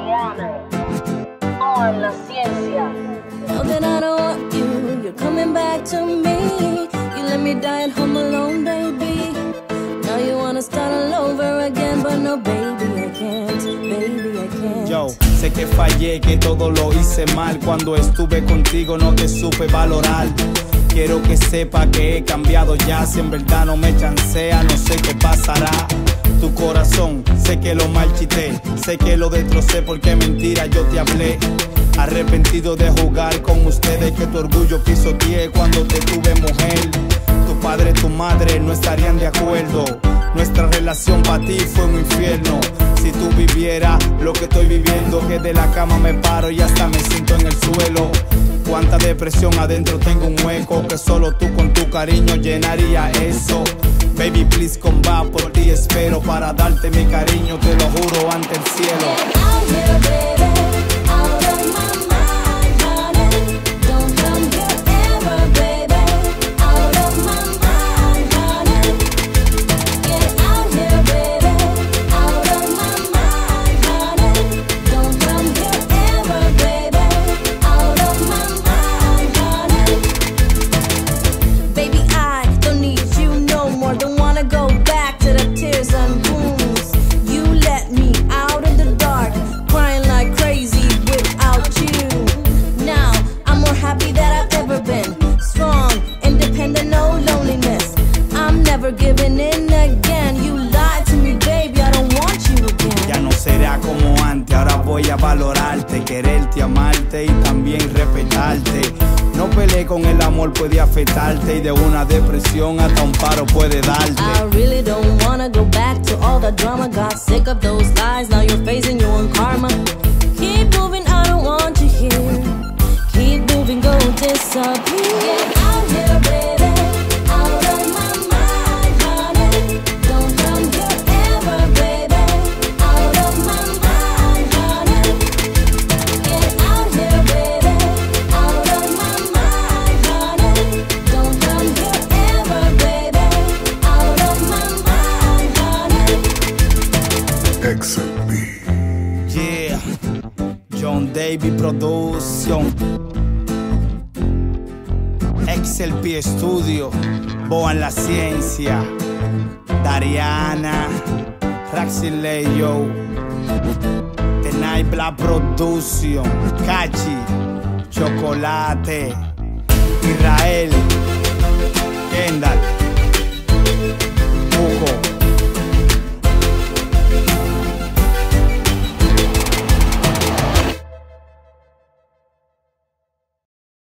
Dariana, en la ciencia. Know that I don't want you, you're coming back to me. You let me die at home alone, baby. Now you wanna start all over again, but no, baby, I can't, baby, I can't. Yo, sé que fallé, que todo lo hice mal. Cuando estuve contigo no te supe valorar. Quiero que sepa que he cambiado ya. Si en verdad no me chancea, no sé qué pasará. Tu corazón, sé que lo marchité, sé que lo destrocé porque mentira yo te hablé. Arrepentido de jugar con ustedes, que tu orgullo pisoteé cuando te tuve mujer. Tu padre, tu madre no estarían de acuerdo. Nuestra relación para ti fue un infierno. Si tú vivieras lo que estoy viviendo, que de la cama me paro y hasta me siento en el suelo. Cuánta depresión adentro, tengo un hueco que solo tú con tu cariño llenaría eso. Baby, please come back, por ti espero para darte mi cariño, te lo juro ante el cielo. Get out here, baby, out of my mind, honey. Don't come here ever, baby, out of my mind, honey. Get out here, baby, out of my mind, honey. Don't come here ever, baby, out of my mind, honey. Baby, I don't need you no more. Don't wanna go back to the tears and wounds. You let me out in the dark, crying like crazy without you. Now I'm more happy that I've ever been. Strong, independent, no loneliness. I'm never giving in again. You lied to me, baby, I don't want you again. Ya no será como antes, ahora voy a valorarte, quererte, amarte y también respetarte. No peleé con el amor, puede afectarte y de una depresión hasta un paro puede darte. I really don't wanna go back to all the drama. Got sick of those lies, now you're facing your own karma. Keep moving, I don't want you here. Keep moving, go disappear. Get out here, baby, out of my mind, honey. Don't come here ever, baby, out of my mind, honey. Get out here, baby, out of my mind, honey. Don't come here ever, baby, out of my mind, honey. Exit B. Yeah, John David Production, XLP Studio, Boa en la ciencia, Dariana, Raxi Leyo, The Night Black Production, Cachi, Chocolate, Israel, Kendall.